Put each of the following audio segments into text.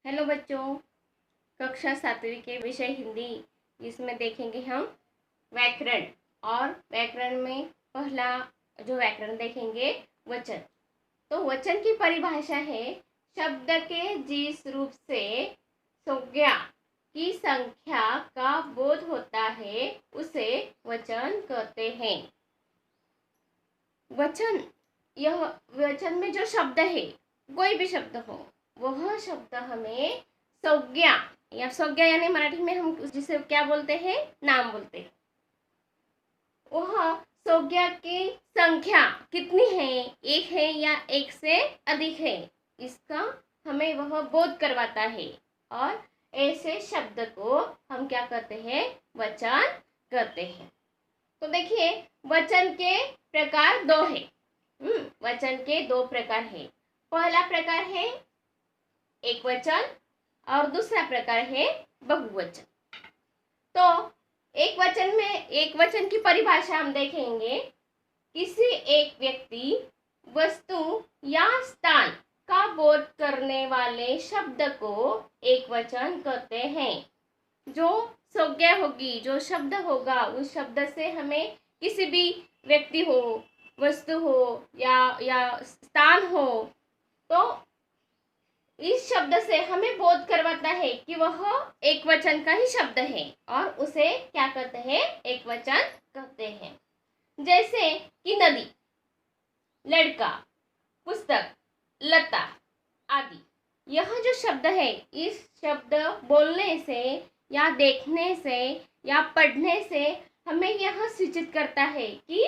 Hello बच्चों, कक्षा 7वीं के विषय हिंदी जिसमें देखेंगे हम व्याकरण। और व्याकरण में पहला जो व्याकरण देखेंगे वचन। तो वचन की परिभाषा है शब्द के जिस रूप से संज्ञा की संख्या का बोध होता है उसे वचन कहते हैं। वचन, यह वचन में जो शब्द है, कोई भी शब्द हो, वह शब्द हमें संज्ञा या संज्ञा यानी मराठी में हम जिसे क्या बोलते हैं, नाम बोलते हैं। वह संज्ञा की संख्या कितनी है, एक है या एक से अधिक है, इसका हमें वह बोध करवाता है। और ऐसे शब्द को हम क्या कहते हैं, वचन कहते हैं। तो देखिए, वचन के प्रकार दो है। वचन के दो प्रकार है। पहला प्रकार है एक वचन और दूसरा प्रकार है बहुवचन। तो एक वचन की परिभाषा हम देखेंगे, किसी एक व्यक्ति, वस्तु या स्थान का बोध करने वाले शब्द को एक वचन कहते हैं। जो संज्ञा होगी, जो शब्द होगा, उस शब्द से हमें किसी भी व्यक्ति हो, वस्तु हो या स्थान हो, तो इस शब्द से हमें बोध करवाता है कि वह एक वचन का ही शब्द है और उसे क्या कहते हैं, एक वचन कहते हैं। जैसे कि नदी, लड़का, पुस्तक, लता आदि। यह जो शब्द है, इस शब्द बोलने से या देखने से या पढ़ने से हमें यह सूचित करता है कि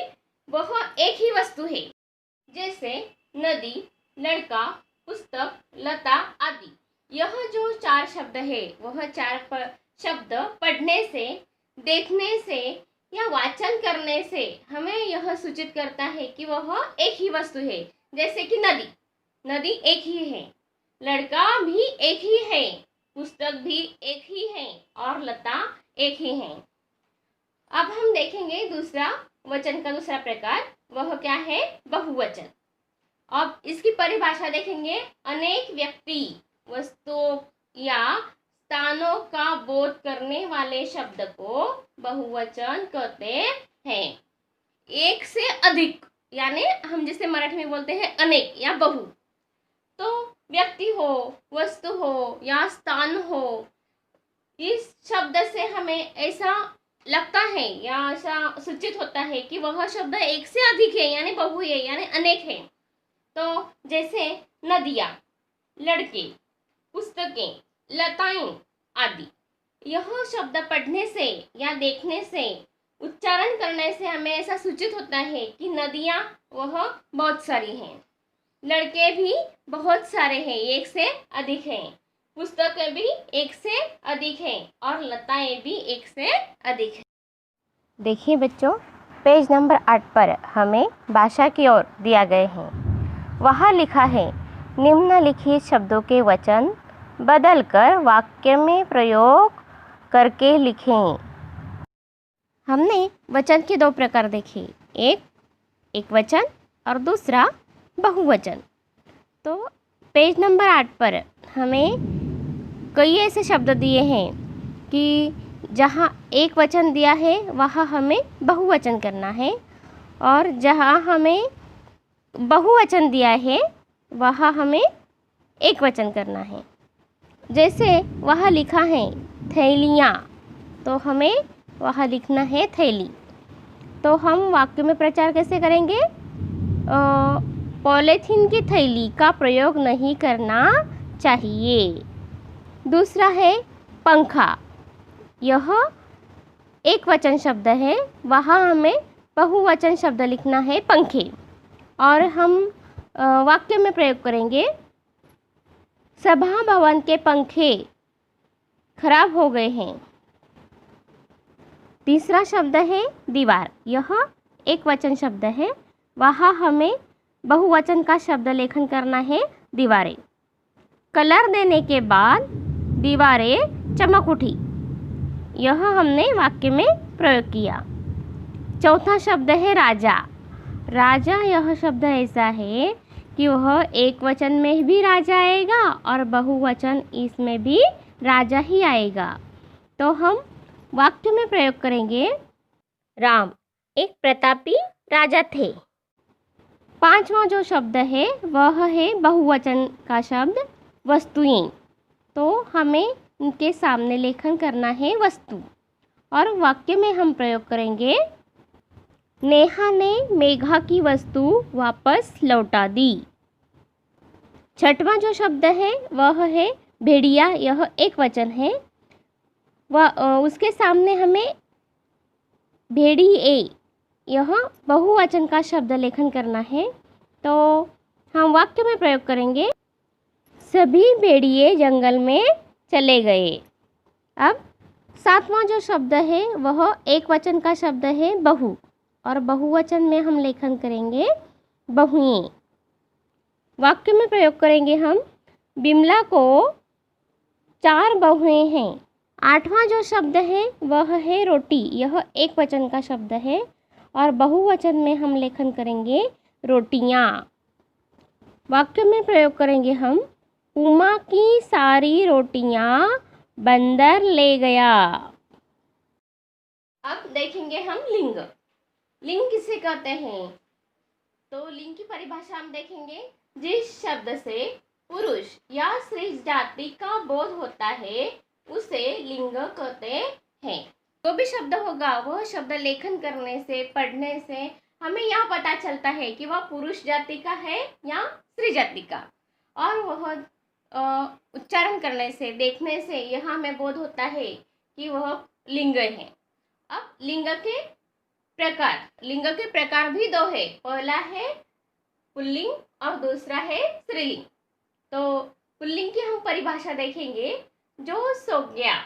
वह एक ही वस्तु है। जैसे नदी, लड़का, पुस्तक, लता आदि। यह जो चार शब्द है, वह चार शब्द पढ़ने से, देखने से या वाचन करने से हमें यह सूचित करता है कि वह एक ही वस्तु है। जैसे कि नदी एक ही है, लड़का भी एक ही है, पुस्तक भी एक ही है और लता एक ही है। अब हम देखेंगे दूसरा वचन का दूसरा प्रकार, वह क्या है, बहुवचन। अब इसकी परिभाषा देखेंगे, अनेक व्यक्ति, वस्तुओं या स्थानों का बोध करने वाले शब्द को बहुवचन कहते हैं। एक से अधिक यानी हम जिसे मराठी में बोलते हैं अनेक या बहु। तो व्यक्ति हो, वस्तु हो या स्थान हो, इस शब्द से हमें ऐसा लगता है या ऐसा सूचित होता है कि वह शब्द एक से अधिक है यानी बहु है यानी अनेक है। तो जैसे नदियाँ, लड़के, पुस्तकें, लताएं आदि। यह शब्द पढ़ने से या देखने से, उच्चारण करने से हमें ऐसा सूचित होता है कि नदियाँ वह बहुत सारी हैं, लड़के भी बहुत सारे हैं, एक से अधिक हैं, पुस्तकें भी एक से अधिक हैं और लताएं भी एक से अधिक हैं। देखिए बच्चों, पेज नंबर 8 पर हमें भाषा की ओर दिया गए हैं। वहाँ लिखा है, निम्नलिखित शब्दों के वचन बदलकर वाक्य में प्रयोग करके लिखें। हमने वचन के दो प्रकार देखे, एक वचन और दूसरा बहुवचन। तो पेज नंबर 8 पर हमें कई ऐसे शब्द दिए हैं कि जहाँ एक वचन दिया है वहाँ हमें बहुवचन करना है, और जहाँ हमें बहुवचन दिया है वहाँ हमें एक वचन करना है। जैसे वहाँ लिखा है थैलियाँ, तो हमें वहाँ लिखना है थैली। तो हम वाक्य में प्रचार कैसे करेंगे, पॉलीथीन की थैली का प्रयोग नहीं करना चाहिए। दूसरा है पंखा, यह एक वचन शब्द है, वहाँ हमें बहुवचन शब्द लिखना है पंखे। और हम वाक्य में प्रयोग करेंगे, सभा भवन के पंखे खराब हो गए हैं। तीसरा शब्द है दीवार, यह एक वचन शब्द है, वहाँ हमें बहुवचन का शब्द लेखन करना है दीवारें। कलर देने के बाद दीवारें चमक उठी, यह हमने वाक्य में प्रयोग किया। चौथा शब्द है राजा। राजा, यह शब्द ऐसा है कि वह एक वचन में भी राजा आएगा और बहुवचन इसमें भी राजा ही आएगा। तो हम वाक्य में प्रयोग करेंगे, राम एक प्रतापी राजा थे। पांचवा जो शब्द है वह है बहुवचन का शब्द वस्तुएं। तो हमें उनके सामने लेखन करना है वस्तु, और वाक्य में हम प्रयोग करेंगे, नेहा ने मेघा की वस्तु वापस लौटा दी। छठवां जो शब्द है वह है भेड़िया, यह एक वचन है। उसके सामने हमें भेड़िए, यह बहुवचन का शब्द लेखन करना है। तो हम वाक्य में प्रयोग करेंगे, सभी भेड़िए जंगल में चले गए। अब सातवां जो शब्द है वह एक वचन का शब्द है बहु, और बहुवचन में हम लेखन करेंगे बहुएं। वाक्य में प्रयोग करेंगे हम, बिमला को 4 बहुएं हैं। आठवां जो शब्द है वह है रोटी, यह एक वचन का शब्द है और बहुवचन में हम लेखन करेंगे रोटियां। वाक्य में प्रयोग करेंगे हम, उमा की सारी रोटियां बंदर ले गया। अब देखेंगे हम लिंग। लिंग किसे कहते हैं? तो लिंग की परिभाषा हम देखेंगे, जिस शब्द से पुरुष या स्त्री जाति का बोध होता है उसे लिंग कहते हैं। जो भी शब्द होगा वह शब्द लेखन करने से, पढ़ने से हमें यह पता चलता है कि वह पुरुष जाति का है या स्त्री जाति का, और वह उच्चारण करने से, देखने से यह हमें बोध होता है कि वह लिंग है। अब लिंग के प्रकार भी 2 है। पहला है पुल्लिंग और दूसरा है स्त्रीलिंग। तो पुल्लिंग की हम परिभाषा देखेंगे, जो संज्ञा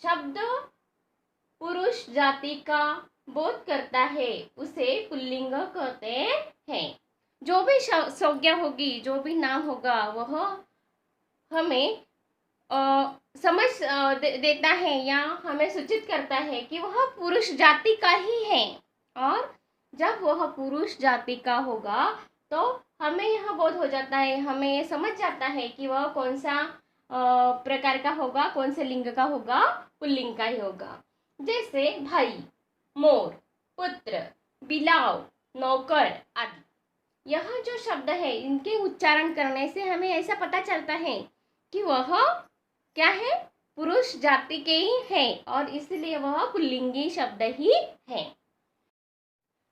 शब्द पुरुष जाति का बोध करता है उसे पुल्लिंग कहते हैं। जो भी संज्ञा होगी, जो भी नाम होगा, वह हमें समझ देता है या हमें सूचित करता है कि वह पुरुष जाति का ही है। और जब वह पुरुष जाति का होगा तो हमें यह बोध हो जाता है, हमें ये समझ जाता है कि वह कौन सा प्रकार का होगा, कौन से लिंग का होगा, पुल्लिंग का ही होगा। जैसे भाई, मोर, पुत्र, बिलाव, नौकर आदि। यह जो शब्द है इनके उच्चारण करने से हमें ऐसा पता चलता है कि वह क्या है, पुरुष जाति के ही है, और इसलिए वह पुल्लिंगी शब्द ही है।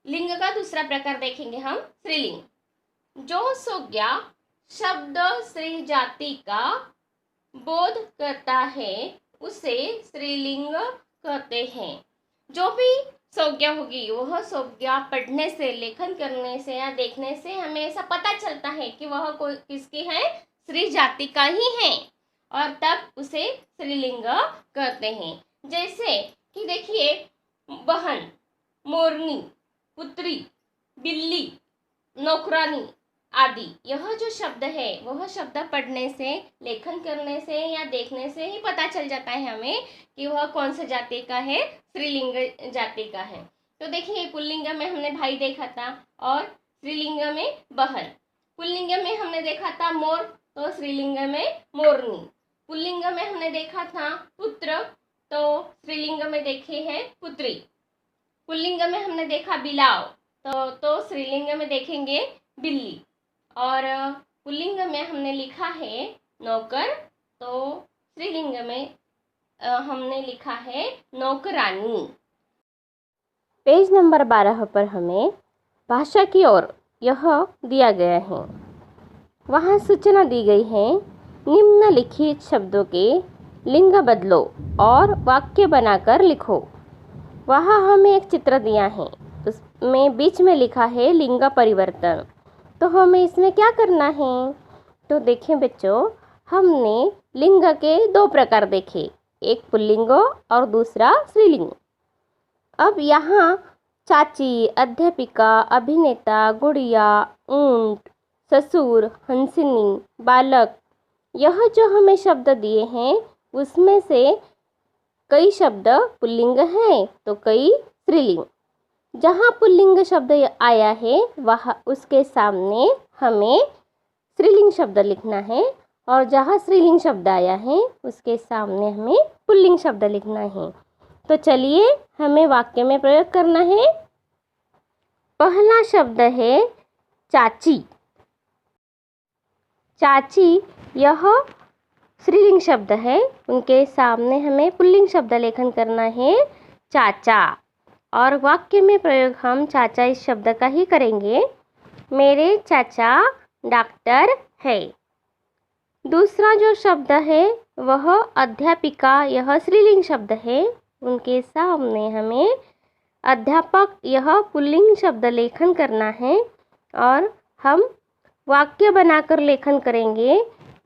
लिंग का दूसरा प्रकार देखेंगे हम, स्त्रीलिंग। जो संज्ञा शब्द स्त्री जाति का बोध करता है उसे स्त्रीलिंग कहते हैं। जो भी संज्ञा होगी वह संज्ञा पढ़ने से, लेखन करने से या देखने से हमें ऐसा पता चलता है कि वह किसकी है, स्त्री जाति का ही है, और तब उसे स्त्रीलिंग कहते हैं। जैसे कि देखिए, बहन, मोरनी, पुत्री, बिल्ली, नौकरानी आदि। यह जो शब्द है वह शब्द पढ़ने से, लेखन करने से या देखने से ही पता चल जाता है हमें कि वह कौन से जाति का है, स्त्रीलिंग जाति का है। तो देखिए, पुल्लिंग में हमने भाई देखा था और स्त्रीलिंग में बहन। पुल्लिंग में हमने देखा था मोर, तो स्त्रीलिंग में मोरनी। पुल्लिंग में हमने देखा था पुत्र, तो स्त्रीलिंग में देखे है पुत्री। पुल्लिंग में हमने देखा बिलाव, तो स्त्रीलिंग में देखेंगे बिल्ली। और पुल्लिंग में हमने लिखा है नौकर, तो स्त्रीलिंग में हमने लिखा है नौकरानी। पेज नंबर 12 पर हमें भाषा की ओर यह दिया गया है। वहाँ सूचना दी गई है, निम्नलिखित शब्दों के लिंग बदलो और वाक्य बनाकर लिखो। वहाँ हमें एक चित्र दिया है, उसमें बीच में लिखा है लिंग परिवर्तन। तो हमें इसमें क्या करना है? तो देखें बच्चों, हमने लिंग के 2 प्रकार देखे, एक पुल्लिंग और दूसरा स्त्रीलिंग। अब यहाँ चाची, अध्यापिका, अभिनेता, गुड़िया, ऊंट, ससुर, हंसिनी, बालक, यह जो हमें शब्द दिए हैं उसमें से कई शब्द पुल्लिंग हैं तो कई स्त्रीलिंग। जहाँ पुल्लिंग शब्द आया है वह उसके सामने हमें स्त्रीलिंग शब्द लिखना है और जहाँ स्त्रीलिंग शब्द आया है उसके सामने हमें पुल्लिंग शब्द लिखना है। तो चलिए हमें वाक्य में प्रयोग करना है। पहला शब्द है चाची। चाची यह स्त्रीलिंग शब्द है, उनके सामने हमें पुल्लिंग शब्द लेखन करना है चाचा। और वाक्य में प्रयोग हम चाचा इस शब्द का ही करेंगे। मेरे चाचा डॉक्टर है। दूसरा जो शब्द है वह अध्यापिका, यह स्त्रीलिंग शब्द है, उनके सामने हमें अध्यापक यह पुल्लिंग शब्द लेखन करना है। और हम वाक्य बनाकर लेखन करेंगे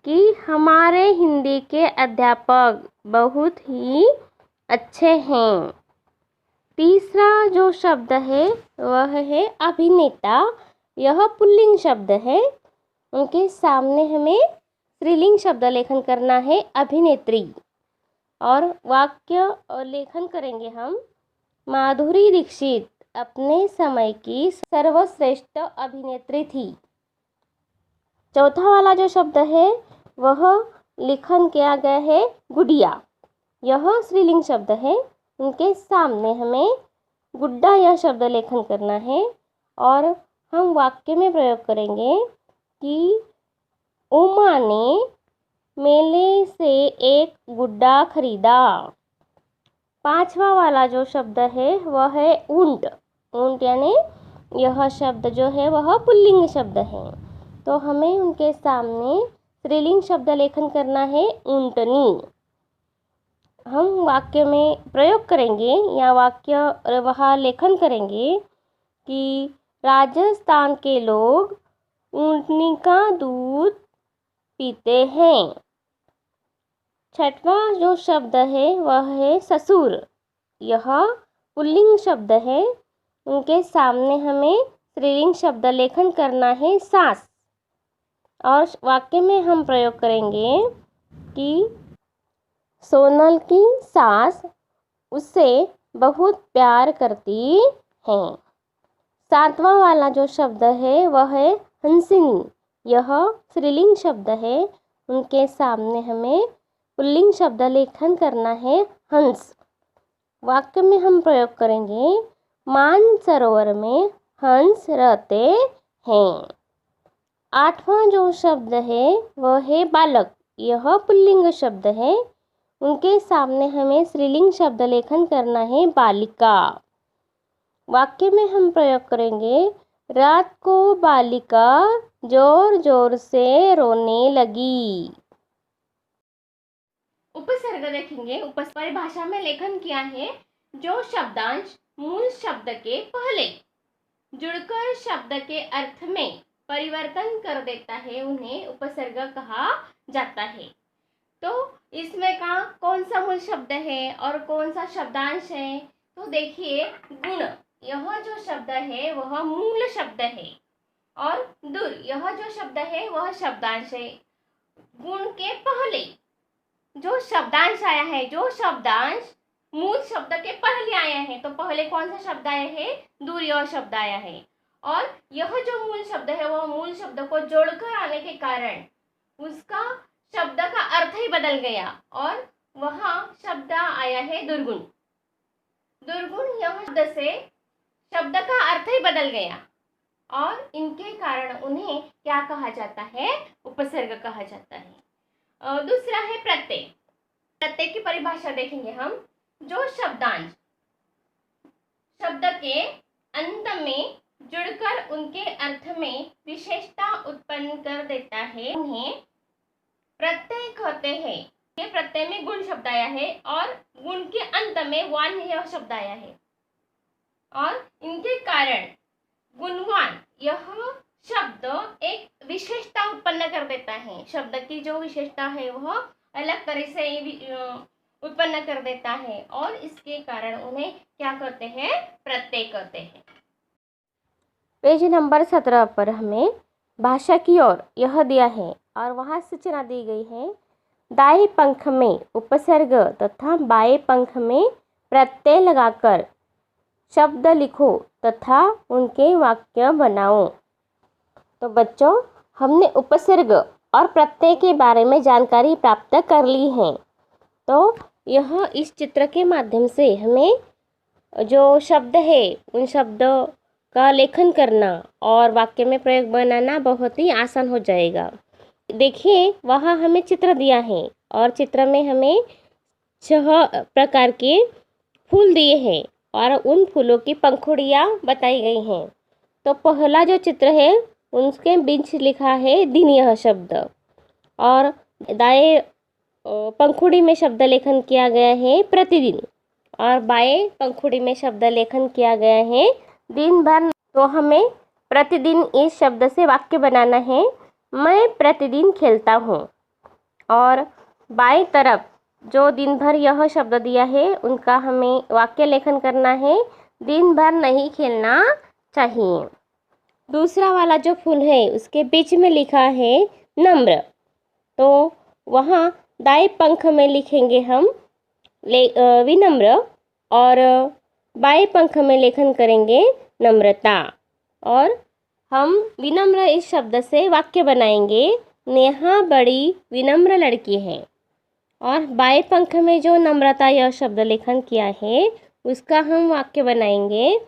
कि हमारे हिंदी के अध्यापक बहुत ही अच्छे हैं। तीसरा जो शब्द है वह है अभिनेता, यह पुल्लिंग शब्द है, उनके सामने हमें स्त्रीलिंग शब्द लेखन करना है अभिनेत्री। और वाक्य लेखन करेंगे हम, माधुरी दीक्षित अपने समय की सर्वश्रेष्ठ अभिनेत्री थी। चौथा वाला जो शब्द है वह लेखन किया गया है गुड़िया, यह स्त्रीलिंग शब्द है, उनके सामने हमें गुड्डा यह शब्द लेखन करना है। और हम वाक्य में प्रयोग करेंगे कि उमा ने मेले से एक गुड्डा खरीदा। पांचवा वाला जो शब्द है वह है ऊंट। ऊंट यानी यह शब्द जो है वह पुल्लिंग शब्द है, तो हमें उनके सामने स्त्रीलिंग शब्द लेखन करना है ऊंटनी। हम वाक्य में प्रयोग करेंगे या वाक्य वह लेखन करेंगे कि राजस्थान के लोग ऊंटनी का दूध पीते हैं। छठवां जो शब्द है वह है ससुर, यह पुल्लिंग शब्द है, उनके सामने हमें स्त्रीलिंग शब्द लेखन करना है सास। और वाक्य में हम प्रयोग करेंगे कि सोनल की सास उससे बहुत प्यार करती हैं। सातवां वाला जो शब्द है वह है हंसिनी, यह स्त्रीलिंग शब्द है, उनके सामने हमें पुल्लिंग शब्द लेखन करना है हंस। वाक्य में हम प्रयोग करेंगे मानसरोवर में हंस रहते हैं। आठवां जो शब्द है वह है बालक, यह पुल्लिंग शब्द है, उनके सामने हमें स्त्रीलिंग शब्द लेखन करना है बालिका। वाक्य में हम प्रयोग करेंगे रात को बालिका जोर जोर से रोने लगी। उपसर्ग देखेंगे। परिभाषा में लेखन किया है जो शब्दांश मूल शब्द के पहले जुड़कर शब्द के अर्थ में परिवर्तन कर देता है उन्हें उपसर्ग कहा जाता है। तो इसमें का कौन सा मूल शब्द है और कौन सा शब्दांश है? तो देखिए गुण, यह जो शब्द है वह मूल शब्द है और दूर यह जो शब्द है वह शब्दांश है। गुण के पहले जो शब्दांश आया है, जो शब्दांश मूल शब्द के पहले आया है, तो पहले कौन सा शब्द आया है? दूर यह शब्द आया है। और यह जो मूल शब्द है वह मूल शब्द को जोड़कर आने के कारण उसका शब्द का अर्थ ही बदल गया और वह शब्द आया है दुर्गुण। दुर्गुण यह शब्द से शब्द का अर्थ ही बदल गया और इनके कारण उन्हें क्या कहा जाता है? उपसर्ग कहा जाता है। दूसरा है प्रत्यय। प्रत्यय की परिभाषा देखेंगे हम। जो शब्दांश शब्द के अंत में जुड़कर उनके अर्थ में विशेषता उत्पन्न कर देता है उन्हें प्रत्यय कहते हैं। ये प्रत्यय में गुण शब्द आया है और गुण के अंत में वान यह शब्द आया है और इनके कारण गुणवान यह शब्द एक विशेषता उत्पन्न कर देता है। शब्द की जो विशेषता है वह अलग तरह से उत्पन्न कर देता है और इसके कारण उन्हें क्या कहते हैं? प्रत्यय कहते हैं। पेज नंबर 17 पर हमें भाषा की ओर यह दिया है और वहाँ सूचना दी गई है दाएं पंख में उपसर्ग तथा बाएं पंख में प्रत्यय लगाकर शब्द लिखो तथा उनके वाक्य बनाओ। तो बच्चों हमने उपसर्ग और प्रत्यय के बारे में जानकारी प्राप्त कर ली है। तो यह इस चित्र के माध्यम से हमें जो शब्द है उन शब्दों का लेखन करना और वाक्य में प्रयोग बनाना बहुत ही आसान हो जाएगा। देखिए वहाँ हमें चित्र दिया है और चित्र में हमें 6 प्रकार के फूल दिए हैं और उन फूलों की पंखुड़ियाँ बताई गई हैं। तो पहला जो चित्र है उसके बीच लिखा है दिन यह शब्द और दाएं पंखुड़ी में शब्द लेखन किया गया है प्रतिदिन और बाएं पंखुड़ी में शब्द लेखन किया गया है दिन भर। तो हमें प्रतिदिन इस शब्द से वाक्य बनाना है, मैं प्रतिदिन खेलता हूँ। और बाएं तरफ जो दिन भर यह शब्द दिया है उनका हमें वाक्य लेखन करना है, दिन भर नहीं खेलना चाहिए। दूसरा वाला जो फूल है उसके बीच में लिखा है नम्र, तो वहाँ दाएं पंख में लिखेंगे हम विनम्र और बाएं पंख में लेखन करेंगे नम्रता। और हम विनम्र इस शब्द से वाक्य बनाएंगे, नेहा बड़ी विनम्र लड़की है। और बाएं पंख में जो नम्रता यह शब्द लेखन किया है उसका हम वाक्य बनाएंगे,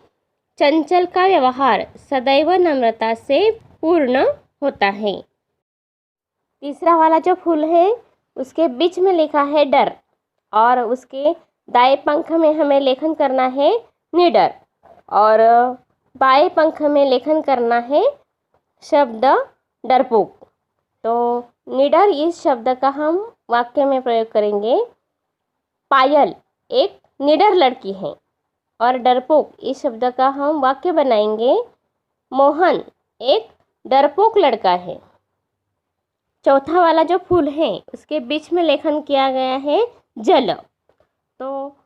चंचल का व्यवहार सदैव नम्रता से पूर्ण होता है। तीसरा वाला जो फूल है उसके बीच में लिखा है डर और उसके दाएं पंख में हमें लेखन करना है निडर और बाएं पंख में लेखन करना है शब्द डरपोक। तो निडर इस शब्द का हम वाक्य में प्रयोग करेंगे, पायल एक निडर लड़की है। और डरपोक इस शब्द का हम वाक्य बनाएंगे, मोहन एक डरपोक लड़का है। चौथा वाला जो फूल है उसके बीच में लेखन किया गया है जल, तो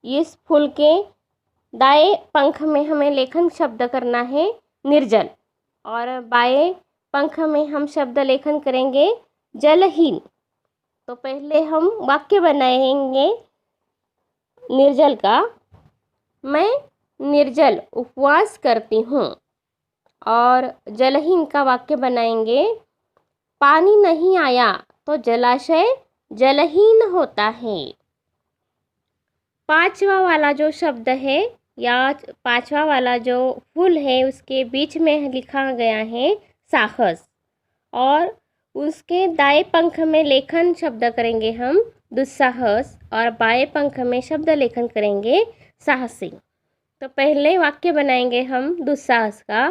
इस फूल के दाएं पंख में हमें लेखन शब्द करना है निर्जल और बाएं पंख में हम शब्द लेखन करेंगे जलहीन। तो पहले हम वाक्य बनाएंगे निर्जल का, मैं निर्जल उपवास करती हूँ। और जलहीन का वाक्य बनाएंगे, पानी नहीं आया तो जलाशय जलहीन होता है। पांचवा वाला जो शब्द है या पांचवा वाला जो फूल है उसके बीच में लिखा गया है साहस और उसके दाएं पंख में लेखन शब्द करेंगे हम दुस्साहस और बाएं पंख में शब्द लेखन करेंगे साहसी। तो पहले वाक्य बनाएंगे हम दुस्साहस का,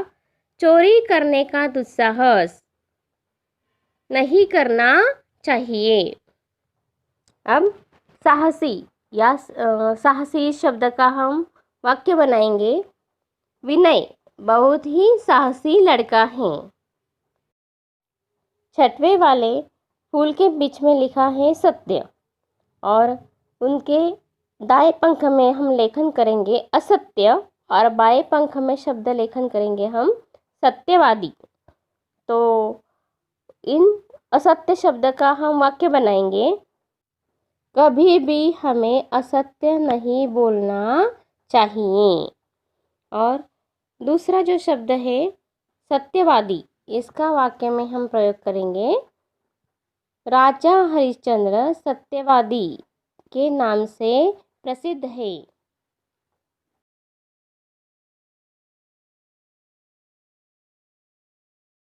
चोरी करने का दुस्साहस नहीं करना चाहिए। अब साहसी या साहसी शब्द का हम वाक्य बनाएंगे, विनय बहुत ही साहसी लड़का है। छठवें वाले फूल के बीच में लिखा है सत्य और उनके दाएं पंख में हम लेखन करेंगे असत्य और बाएं पंख में शब्द लेखन करेंगे हम सत्यवादी। तो इन असत्य शब्द का हम वाक्य बनाएंगे, कभी भी हमें असत्य नहीं बोलना चाहिए। और दूसरा जो शब्द है सत्यवादी, इसका वाक्य में हम प्रयोग करेंगे, राजा हरिश्चंद्र सत्यवादी के नाम से प्रसिद्ध है।